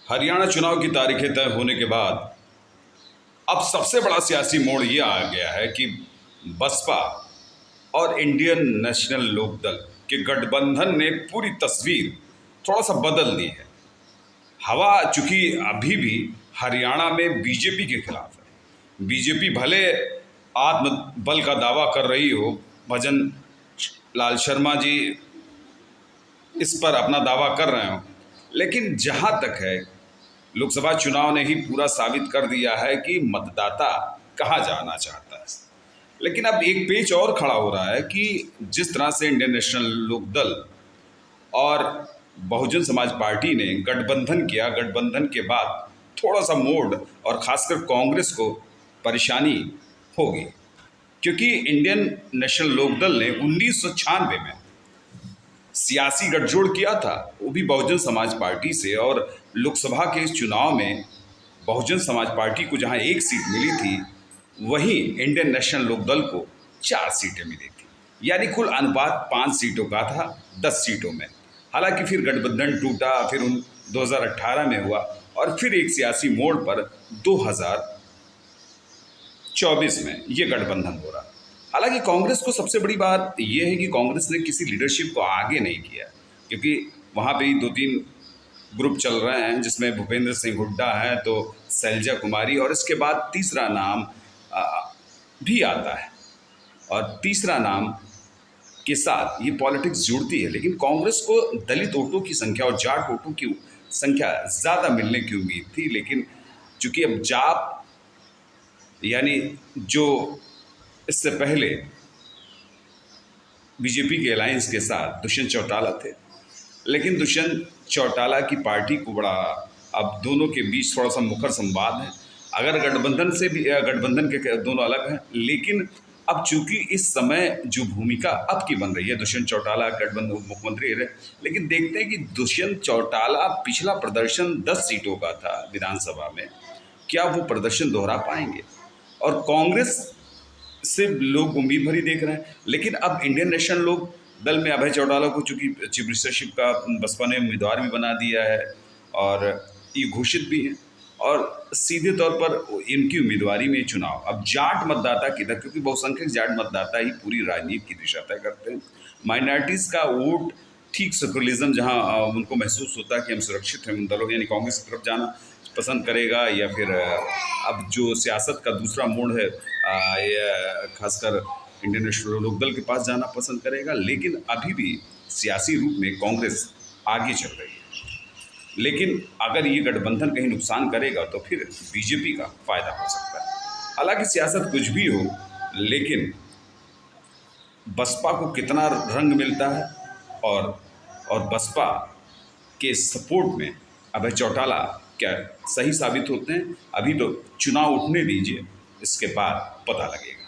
हरियाणा चुनाव की तारीखें तय होने के बाद अब सबसे बड़ा सियासी मोड़ ये आ गया है कि बसपा और इंडियन नेशनल लोकदल के गठबंधन ने पूरी तस्वीर थोड़ा सा बदल दी है। हवा चूंकि अभी भी हरियाणा में बीजेपी के खिलाफ है। बीजेपी भले आत्मबल का दावा कर रही हो, भजन लाल शर्मा जी इस पर अपना दावा कर रहे हो, लेकिन जहाँ तक है लोकसभा चुनाव ने ही पूरा साबित कर दिया है कि मतदाता कहाँ जाना चाहता है। लेकिन अब एक पेच और खड़ा हो रहा है कि जिस तरह से इंडियन नेशनल लोकदल और बहुजन समाज पार्टी ने गठबंधन किया, गठबंधन के बाद थोड़ा सा मोड़ और खासकर कांग्रेस को परेशानी होगी, क्योंकि इंडियन नेशनल लोकदल ने 1996 में सियासी गठजोड़ किया था, वो भी बहुजन समाज पार्टी से, और लोकसभा के इस चुनाव में बहुजन समाज पार्टी को जहां एक सीट मिली थी, वहीं इंडियन नेशनल लोकदल को 4 सीटें मिली थी। यानी कुल अनुपात 5 सीटों का था 10 सीटों में। हालांकि फिर गठबंधन टूटा, फिर 2018 में हुआ, और फिर एक सियासी मोड़ पर 2024 में ये गठबंधन हो रहा। हालांकि कांग्रेस को सबसे बड़ी बात यह है कि कांग्रेस ने किसी लीडरशिप को आगे नहीं किया, क्योंकि वहाँ पे ही 2-3 ग्रुप चल रहे हैं, जिसमें भूपेंद्र सिंह हुड्डा है, तो शैलजा कुमारी, और इसके बाद तीसरा नाम भी आता है, और तीसरा नाम के साथ ये पॉलिटिक्स जुड़ती है। लेकिन कांग्रेस को दलित वोटों की संख्या और जाट वोटों की संख्या ज़्यादा मिलने की उम्मीद थी, लेकिन चूंकि अब जाट यानी जो इससे पहले बीजेपी के अलायंस के साथ दुष्यंत चौटाला थे, लेकिन दुष्यंत चौटाला की पार्टी को बड़ा अब दोनों के बीच थोड़ा सा मुखर संवाद है। अगर गठबंधन से भी, गठबंधन के दोनों अलग हैं, लेकिन अब चूंकि इस समय जो भूमिका अब की बन रही है, दुष्यंत चौटाला गठबंधन मुख्यमंत्री रहे, लेकिन देखते हैं कि दुष्यंत चौटाला पिछला प्रदर्शन 10 सीटों का था विधानसभा में, क्या वो प्रदर्शन दोहरा पाएंगे? और कांग्रेस से लोग उम्मीद भरी देख रहे हैं। लेकिन अब इंडियन नेशनल लोक दल में अभय चौटाला को चूंकि चीफ मिनिस्टरशिप का बसपा ने उम्मीदवार भी बना दिया है, और ये घोषित भी है, और सीधे तौर पर इनकी उम्मीदवारी में चुनाव अब जाट मतदाता किधर, क्योंकि बहुसंख्यक जाट मतदाता ही पूरी राजनीति की दिशा तय करते हैं। माइनॉरिटीज़ का वोट ठीक सेकुलरिज्म जहाँ उनको महसूस होता है कि हम सुरक्षित हैं उन दलों, यानी कांग्रेस की तरफ जाना पसंद करेगा, या फिर अब जो सियासत का दूसरा मोड़ है खासकर इंडियन नेशनल लोकदल के पास जाना पसंद करेगा। लेकिन अभी भी सियासी रूप में कांग्रेस आगे चल रही है। लेकिन अगर ये गठबंधन कहीं नुकसान करेगा तो फिर बीजेपी का फायदा हो सकता है। हालांकि सियासत कुछ भी हो, लेकिन बसपा को कितना रंग मिलता है और बसपा के सपोर्ट में अभय चौटाला क्या सही साबित होते हैं, अभी तो चुनाव उठने दीजिए, इसके बाद पता लगेगा।